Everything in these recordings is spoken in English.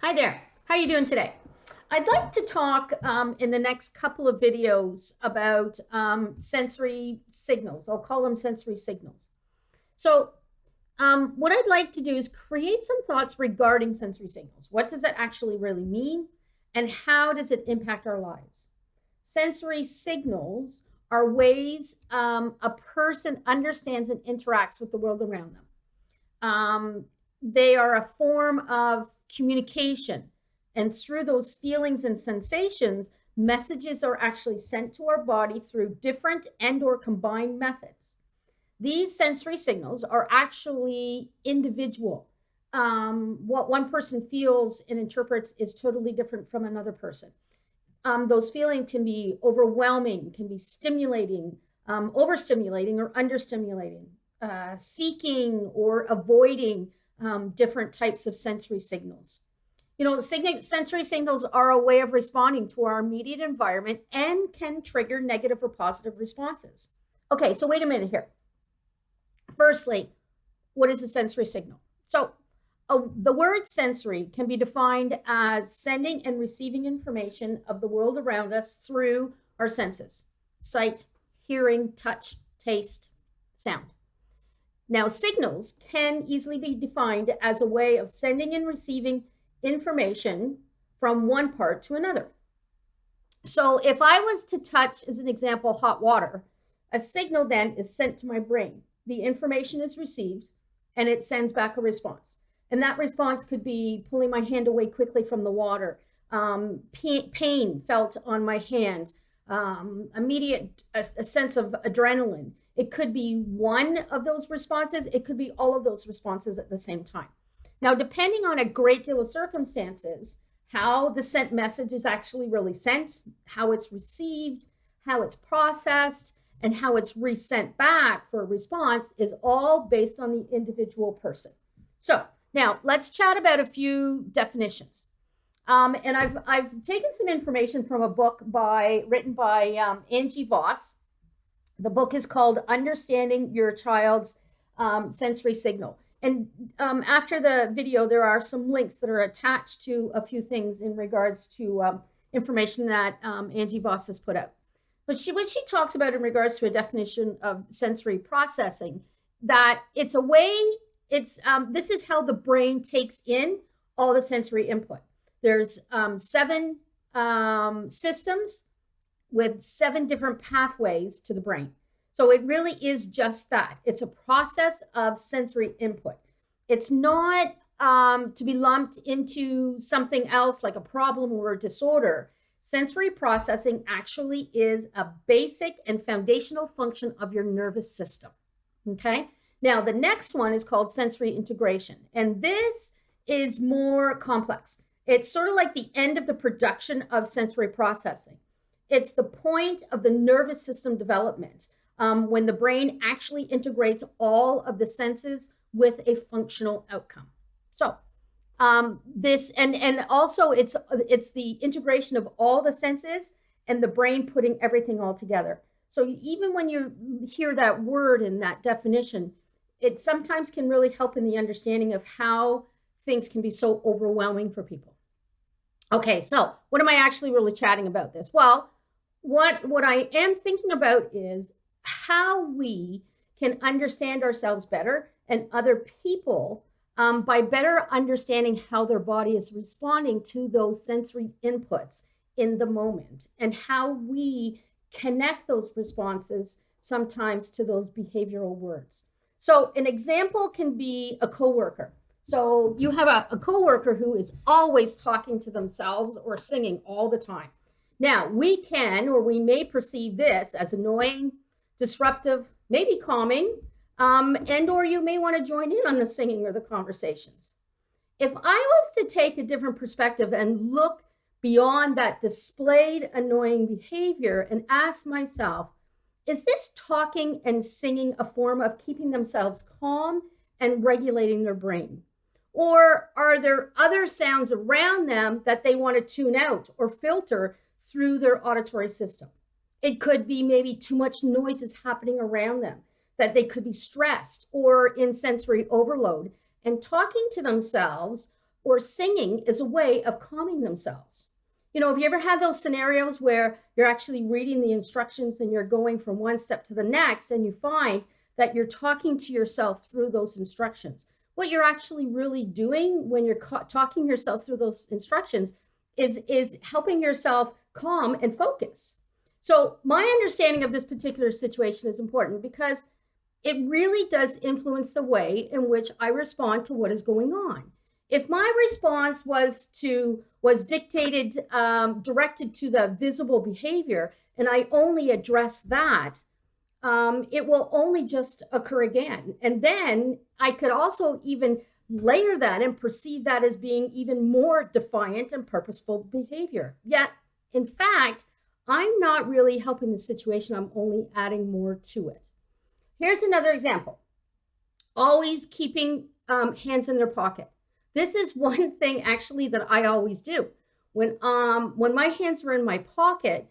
Hi there. How are you doing today? I'd like to talk in the next couple of videos about sensory signals. I'll call them sensory signals. So, what I'd like to do is create some thoughts regarding sensory signals. What does that actually really mean? And how does it impact our lives? Sensory signals are ways a person understands and interacts with the world around them. They are a form of communication. And through those feelings and sensations, messages are actually sent to our body through different and or combined methods. These sensory signals are actually individual. What one person feels and interprets is totally different from another person. Those feelings can be overwhelming, can be stimulating, overstimulating or understimulating, seeking or avoiding different types of sensory signals. Sensory signals are a way of responding to our immediate environment and can trigger negative or positive responses. Okay, so wait a minute here. Firstly, what is a sensory signal? So the word sensory can be defined as sending and receiving information of the world around us through our senses: sight, hearing, touch, taste, sound. Now, signals can easily be defined as a way of sending and receiving information from one part to another. So if I was to touch, as an example, hot water, a signal then is sent to my brain. The information is received and it sends back a response. And that response could be pulling my hand away quickly from the water, pain felt on my hand, immediate a sense of adrenaline. It could be one of those responses. It could be all of those responses at the same time. Now, depending on a great deal of circumstances, how the sent message is actually really sent, how it's received, how it's processed, and how it's resent back for a response is all based on the individual person. So now let's chat about a few definitions. And I've taken some information from a book written by Angie Voss. The book is called Understanding Your Child's Sensory Signal. And after the video, there are some links that are attached to a few things in regards to information that Angie Voss has put out. But what she talks about in regards to a definition of sensory processing, that it's a way, this is how the brain takes in all the sensory input. There's 7 systems with 7 different pathways to the brain. So it really is just that. It's a process of sensory input. It's not to be lumped into something else like a problem or a disorder. Sensory processing actually is a basic and foundational function of your nervous system. Okay. Now, the next one is called sensory integration. And this is more complex. It's sort of like the end of the production of sensory processing. It's the point of the nervous system development. When the brain actually integrates all of the senses with a functional outcome. So this and also it's the integration of all the senses and the brain putting everything all together. So even when you hear that word and that definition, it sometimes can really help in the understanding of how things can be so overwhelming for people. Okay, so what am I actually really chatting about this? Well, what I am thinking about is how we can understand ourselves better and other people by better understanding how their body is responding to those sensory inputs in the moment, and how we connect those responses sometimes to those behavioral words. So an example can be a coworker. So you have a coworker who is always talking to themselves or singing all the time. Now, we can, or we may perceive this as annoying, disruptive, maybe calming, and or you may want to join in on the singing or the conversations. If I was to take a different perspective and look beyond that displayed annoying behavior and ask myself, is this talking and singing a form of keeping themselves calm and regulating their brain? Or are there other sounds around them that they want to tune out or filter through their auditory system? It could be maybe too much noise is happening around them, that they could be stressed or in sensory overload. And talking to themselves or singing is a way of calming themselves. You know, have you ever had those scenarios where you're actually reading the instructions and you're going from one step to the next, and you find that you're talking to yourself through those instructions? What you're actually really doing when you're talking yourself through those instructions is helping yourself calm and focus. So my understanding of this particular situation is important because it really does influence the way in which I respond to what is going on. If my response was dictated, directed to the visible behavior, and I only address that, it will only just occur again. And then I could also even layer that and perceive that as being even more defiant and purposeful behavior. Yet, in fact, I'm not really helping the situation. I'm only adding more to it. Here's another example. Always keeping hands in their pocket. This is one thing actually that I always do. When my hands are in my pocket,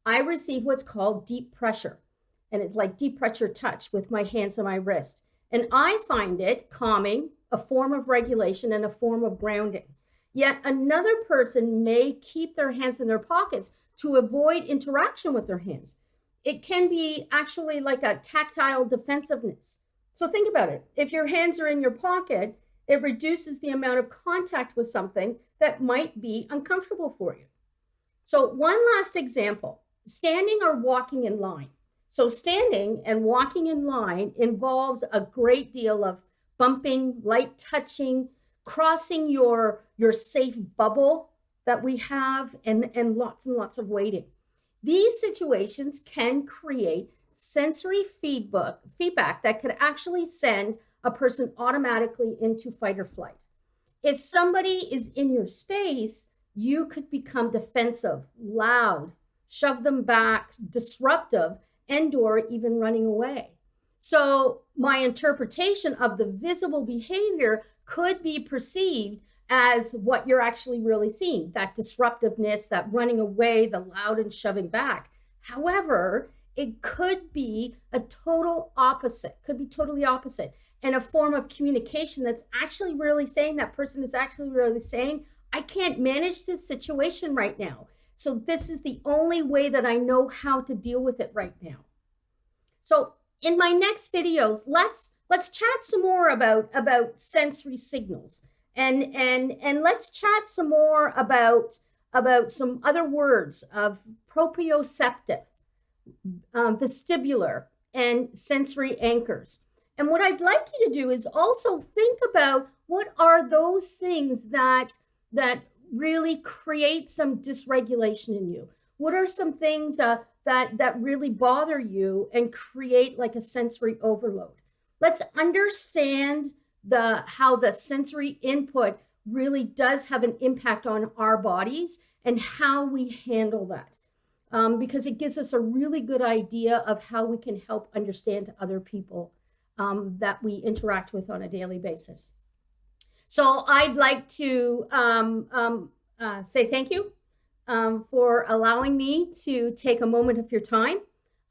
I receive what's called deep pressure. And it's like deep pressure touch with my hands on my wrist. And I find it calming, a form of regulation, and a form of grounding. Yet another person may keep their hands in their pockets to avoid interaction with their hands. It can be actually like a tactile defensiveness. So think about it. If your hands are in your pocket, it reduces the amount of contact with something that might be uncomfortable for you. So one last example, standing or walking in line. So standing and walking in line involves a great deal of bumping, light touching, crossing your safe bubble that we have, and lots of waiting. These situations can create sensory feedback that could actually send a person automatically into fight or flight. If somebody is in your space, you could become defensive, loud, shove them back, disruptive, and/or even running away. So my interpretation of the visible behavior could be perceived as what you're actually really seeing, that disruptiveness, that running away, the loud and shoving back. However, it could be a total opposite, could be totally opposite, and a form of communication that's actually really saying, that person is actually really saying, I can't manage this situation right now. So this is the only way that I know how to deal with it right now. So in my next videos, let's chat some more about sensory signals, and let's chat some more about some other words of proprioceptive, vestibular, and sensory anchors. And what I'd like you to do is also think about what are those things that really create some dysregulation in you. What are some things that really bother you and create like a sensory overload? Let's understand how the sensory input really does have an impact on our bodies and how we handle that. Because it gives us a really good idea of how we can help understand other people that we interact with on a daily basis. So I'd like to say thank you for allowing me to take a moment of your time.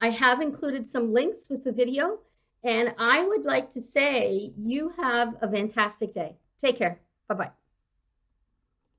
I have included some links with the video, and I would like to say you have a fantastic day. Take care. Bye-bye.